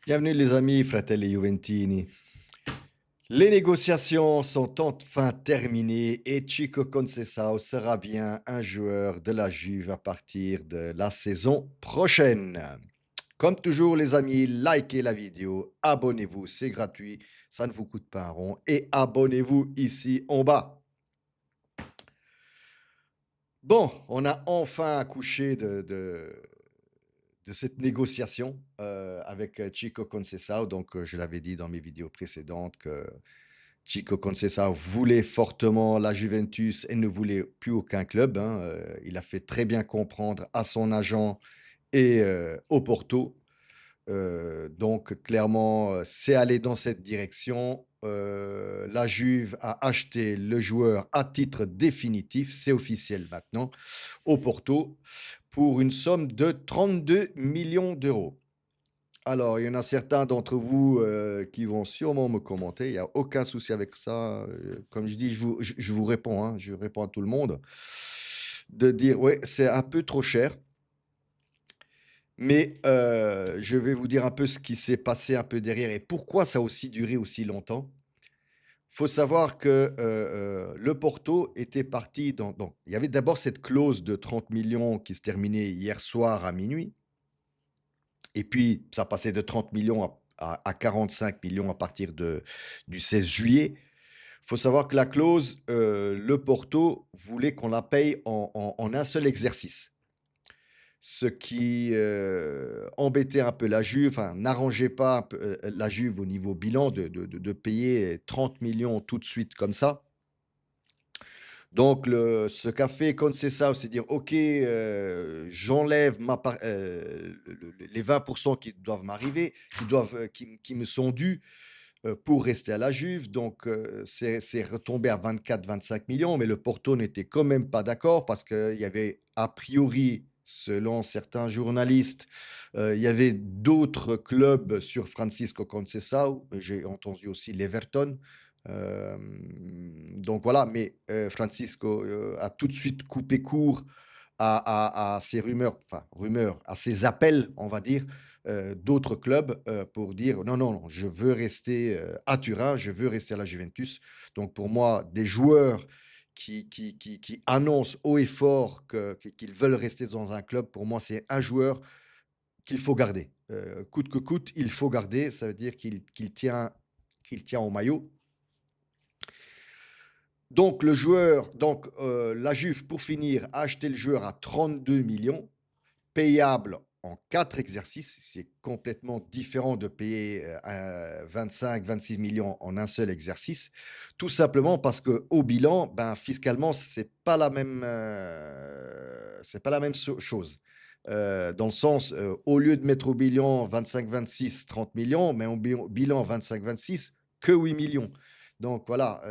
Bienvenue les amis, fratelli Juventini. Les négociations sont enfin terminées et Chico Conceição sera bien un joueur de la Juve à partir de la saison prochaine. Comme toujours les amis, likez la vidéo, abonnez-vous, c'est gratuit, ça ne vous coûte pas un rond et abonnez-vous ici en bas. Bon, on a enfin accouché de cette négociation avec Chico Conceição. Donc, je l'avais dit dans mes vidéos précédentes que Chico Conceição voulait fortement la Juventus et ne voulait plus aucun club, hein. Il a fait très bien comprendre à son agent et au Porto. Donc clairement, c'est allé dans cette direction. La Juve a acheté le joueur à titre définitif, c'est officiel maintenant, au Porto, pour une somme de 32 millions d'euros. Alors, il y en a certains d'entre vous, qui vont sûrement me commenter, il y a aucun souci avec ça, comme je dis, je vous réponds, hein, je réponds à tout le monde, de dire: «Ouais, c'est un peu trop cher», mais je vais vous dire un peu ce qui s'est passé un peu derrière et pourquoi ça a aussi duré aussi longtemps. Faut savoir que, le Porto était parti dans il y avait d'abord cette clause de 30 millions qui se terminait hier soir à minuit. Et puis, ça passait de 30 millions à 45 millions à partir du 16 juillet. Il faut savoir que la clause, le Porto voulait qu'on la paye en un seul exercice. Ce qui, embêtait un peu la Juve, enfin n'arrangeait pas un peu, la Juve au niveau bilan de payer 30 millions tout de suite comme ça. Donc ce qu'a fait Conceição, c'est dire: «OK, j'enlève ma part, les 20 qui doivent m'arriver, qui me sont dus, pour rester à la Juve». Donc c'est retombé à 24-25 millions, mais le Porto n'était quand même pas d'accord parce qu'il y avait a priori, selon certains journalistes, il y avait d'autres clubs sur Francisco Conceição. J'ai entendu aussi l'Everton. Donc voilà, mais Francisco, a tout de suite coupé court à ces rumeurs, enfin rumeurs, à ces appels, on va dire, d'autres clubs, pour dire: «Non, non, non, je veux rester, à Turin, je veux rester à la Juventus». Donc pour moi, des joueurs qui annoncent haut et fort qu'ils veulent rester dans un club, pour moi, c'est un joueur qu'il faut garder. Coûte que coûte, il faut garder. Ça veut dire qu'il tient au maillot. Donc le joueur, la Juve, pour finir, a acheté le joueur à 32 millions, payable en 4 exercices. C'est complètement différent de payer, 25-26 millions en un seul exercice. Tout simplement parce qu'au bilan, ben, fiscalement, c'est pas la même chose. Dans le sens, au lieu de mettre au bilan 25-26, 30 millions, mais au bilan 25-26, que 8 millions. Donc voilà,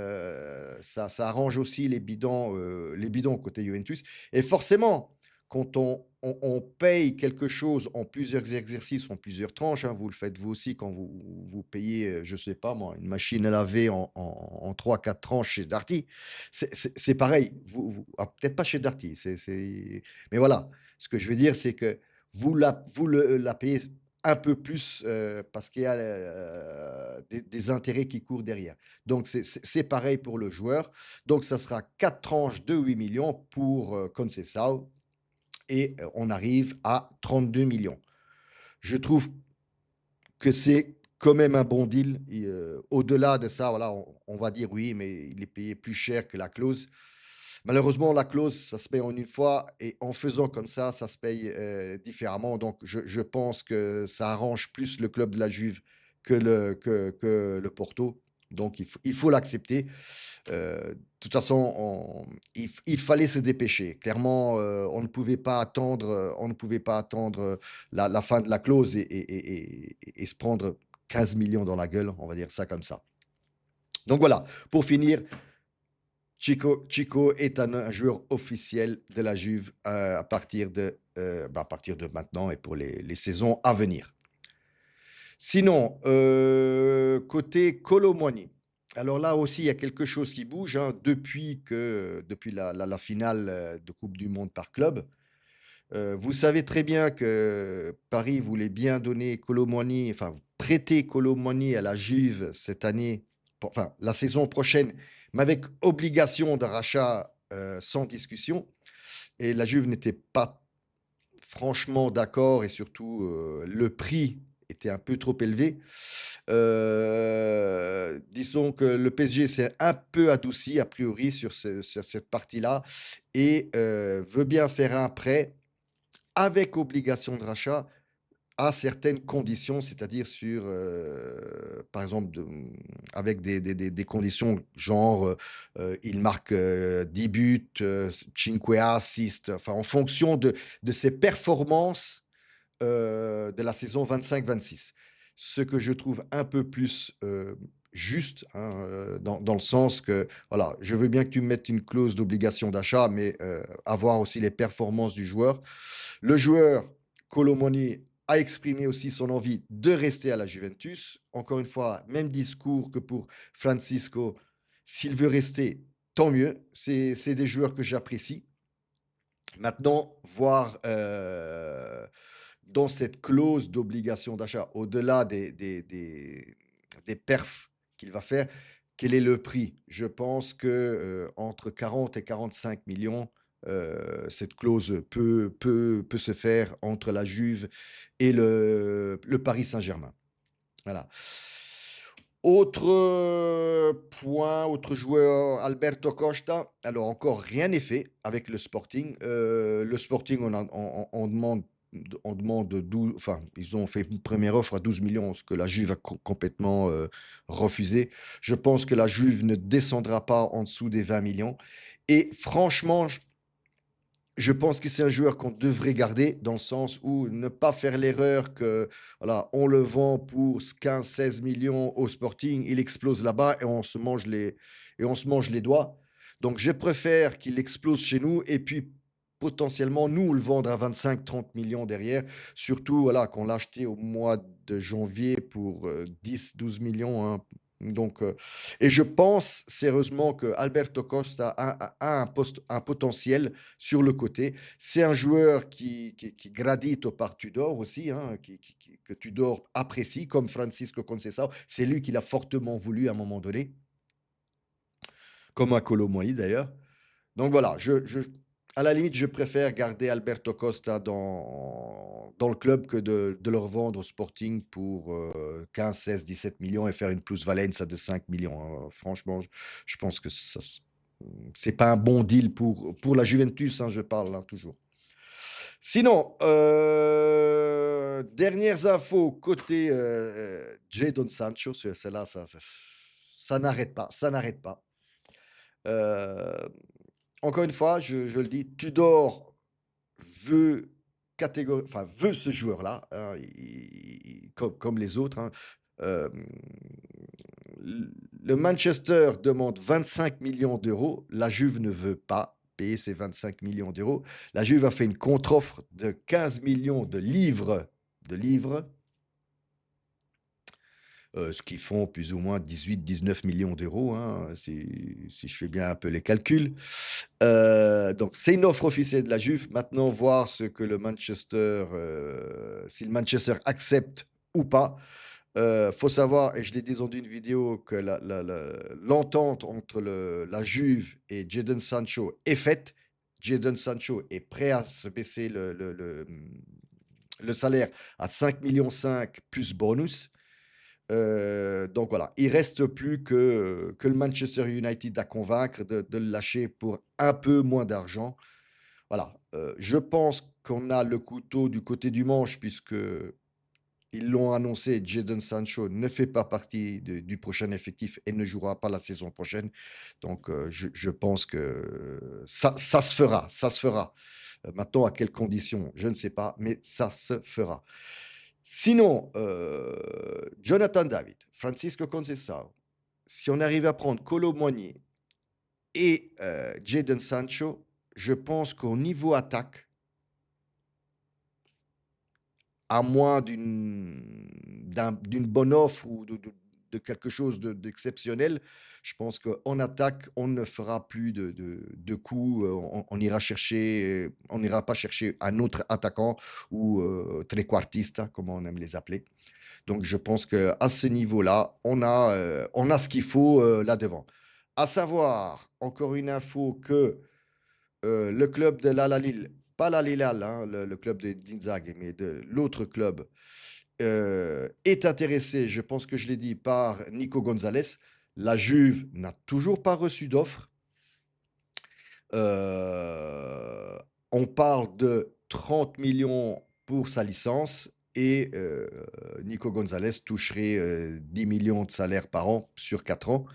ça arrange aussi les bidons côté Juventus et forcément, quand on paye quelque chose en plusieurs exercices, en plusieurs tranches, hein, vous le faites vous aussi quand vous payez, je sais pas moi, une machine à laver en 3-4 tranches chez Darty. C'est pareil, peut-être pas chez Darty, mais voilà. Ce que je veux dire, c'est que vous la payez un peu plus, parce qu'il y a, des intérêts qui courent derrière. Donc c'est pareil pour le joueur. Donc ça sera 4 tranches de 8 millions pour, Conceição et on arrive à 32 millions. Je trouve que c'est quand même un bon deal et au-delà de ça, voilà, on va dire: «Oui, mais il est payé plus cher que la clause». Malheureusement, la clause, ça se paye en une fois et en faisant comme ça se paye, différemment. Donc je pense que ça arrange plus le club de la Juve que le Porto. Donc il faut l'accepter. De toute façon, il fallait se dépêcher. Clairement, on ne pouvait pas attendre, la fin de la clause et se prendre 15 millions dans la gueule, on va dire ça comme ça. Donc voilà, pour finir, Chico est un joueur officiel de la Juve, à partir de maintenant et pour les saisons à venir. Sinon, côté Kolo Muani, alors là aussi, il y a quelque chose qui bouge, hein, depuis la finale, de coupe du monde par club. Vous savez très bien que Paris voulait bien donner Kolo Muani, enfin prêter Kolo Muani à la Juve cette année, enfin la saison prochaine, mais avec obligation de rachat sans discussion. Et la Juve n'était pas franchement d'accord et surtout le prix était un peu trop élevé. Disons que le PSG s'est un peu adouci a priori sur cette partie-là et veut bien faire un prêt avec obligation de rachat à certaines conditions, c'est-à-dire sur, par exemple, avec des conditions genre, il marque, 10 buts, 5 assists, enfin en fonction de ses performances, de la saison 25-26. Ce que je trouve un peu plus, juste, hein, dans le sens que, voilà, je veux bien que tu me mettes une clause d'obligation d'achat, mais, avoir aussi les performances du joueur. Le joueur, Kolo Muani, a exprimé aussi son envie de rester à la Juventus. Encore une fois, même discours que pour Francisco. S'il veut rester, tant mieux. C'est des joueurs que j'apprécie. Maintenant, voir dans cette clause d'obligation d'achat, au-delà des perfs qu'il va faire, quel est le prix? Je pense que entre 40 et 45 millions, cette clause peut se faire entre la Juve et le Paris Saint-Germain. Voilà. Autre point, autre joueur, Alberto Costa. Alors encore rien n'est fait avec le Sporting. Le Sporting, on demande 12, enfin, ils ont fait une première offre à 12 millions, ce que la Juve a complètement refusé. Je pense que la Juve ne descendra pas en dessous des 20 millions. Et franchement, je pense que c'est un joueur qu'on devrait garder dans le sens où ne pas faire l'erreur que, voilà, on le vend pour 15-16 millions au Sporting, il explose là-bas et on se mange les doigts. Donc je préfère qu'il explose chez nous et puis potentiellement nous le vendre à 25-30 millions derrière. Surtout, voilà, qu'on l'a acheté au mois de janvier pour 10-12 millions, hein. Donc, et je pense sérieusement que Alberto Costa a un potentiel sur le côté. C'est un joueur qui gradite par Tudor aussi, hein, que Tudor apprécie, comme Francisco Conceição. C'est lui qui l'a fortement voulu à un moment donné, comme à Kolo Muani d'ailleurs. Donc voilà, à la limite, je préfère garder Alberto Costa dans le club que de le revendre au Sporting pour 15, 16, 17 millions et faire une plus-valence de 5 millions, hein. Franchement, je pense que c'est pas un bon deal pour la Juventus, hein, je parle hein, toujours. Sinon, dernières infos côté Jadon Sancho, celle-là, ça n'arrête pas, ça n'arrête pas. Euh, Encore une fois, je le dis, Tudor veut enfin, veut ce joueur-là, hein, comme les autres, hein. Euh, le Manchester demande 25 millions d'euros. La Juve ne veut pas payer ces 25 millions d'euros. La Juve a fait une contre-offre de 15 millions de livres, ce qui font plus ou moins 18-19 millions d'euros, hein, si je fais bien un peu les calculs. Donc, c'est une offre officielle de la Juve. Maintenant, voir ce que si le Manchester accepte ou pas. Faut savoir, et je l'ai dit dans une vidéo, que l'entente entre la Juve et Jadon Sancho est faite. Jadon Sancho est prêt à se baisser le salaire à 5,5 millions plus bonus. Donc voilà, il reste plus que le Manchester United à convaincre de le lâcher pour un peu moins d'argent. Voilà, je pense qu'on a le couteau du côté du manche puisque ils l'ont annoncé, Jadon Sancho ne fait pas partie du prochain effectif et ne jouera pas la saison prochaine. Donc je pense que ça se fera, ça se fera. Maintenant, à quelles conditions, je ne sais pas, mais ça se fera. Sinon, Jonathan David, Francisco Conceição, si on arrive à prendre Kolo Muani et Jadon Sancho, je pense qu'au niveau attaque, à moins d'une bonne offre ou de quelque chose d'exceptionnel. Je pense qu'en attaque, on ne fera plus de coups, on n'ira pas chercher un autre attaquant ou trequartista, comme on aime les appeler. Donc je pense qu'à ce niveau-là, on a ce qu'il faut là devant. À savoir, encore une info, que le club de l'Al Hilal, pas l'Al Hilal, hein, le club d'Inzaghi, mais de l'autre club, est intéressé, je pense que je l'ai dit, par Nico Gonzalez. La Juve n'a toujours pas reçu d'offre. Euh, on parle de 30 millions pour sa licence et Nico Gonzalez toucherait 10 millions de salaire par an sur 4 ans.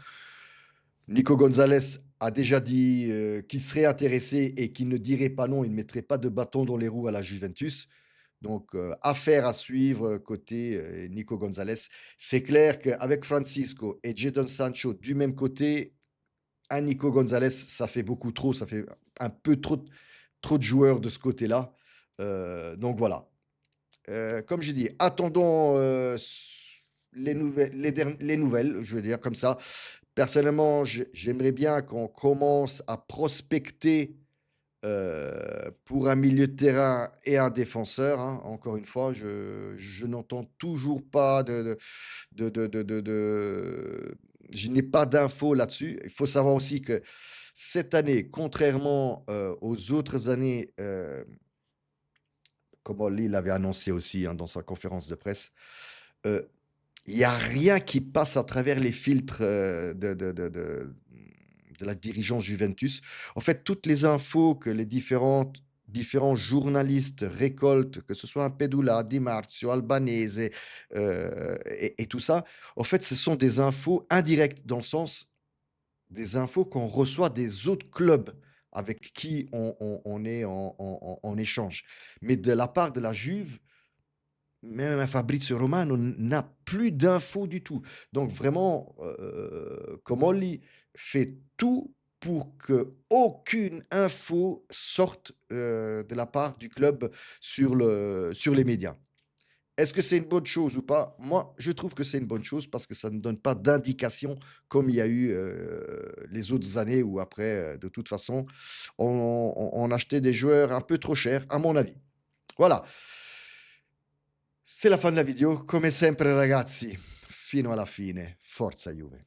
Nico Gonzalez a déjà dit qu'il serait intéressé et qu'il ne dirait pas non, il ne mettrait pas de bâton dans les roues à la Juventus. Donc, affaire à suivre côté Nico Gonzalez. C'est clair qu'avec Francisco et Jadon Sancho du même côté, un Nico Gonzalez, ça fait beaucoup trop, ça fait un peu trop de joueurs de ce côté-là. Donc voilà. Comme j'ai dit, attendons les nouvelles, je veux dire comme ça. Personnellement, j'aimerais bien qu'on commence à prospecter pour un milieu de terrain et un défenseur, hein. Encore une fois, je n'entends toujours pas je n'ai pas d'infos là-dessus. Il faut savoir aussi que cette année, contrairement aux autres années, comme Oli l'avait annoncé aussi hein, dans sa conférence de presse, euh, il n'y a rien qui passe à travers les filtres de la dirigeance Juventus. En fait, toutes les infos que les différents journalistes récoltent, que ce soit un Pedula, Di Marzio, Albanese et tout ça, en fait, ce sont des infos indirectes dans le sens des infos qu'on reçoit des autres clubs avec qui on est en échange. Mais de la part de la Juve, même un Fabrizio Romano n'a plus d'infos du tout. Donc vraiment, Comolli fait tout pour que aucune info sorte de la part du club sur les médias. Est-ce que c'est une bonne chose ou pas? Moi, je trouve que c'est une bonne chose parce que ça ne donne pas d'indication comme il y a eu les autres années où après, de toute façon, on achetait des joueurs un peu trop chers, à mon avis. Voilà. C'est la fin della video, come sempre ragazzi, fino alla fine, forza Juve.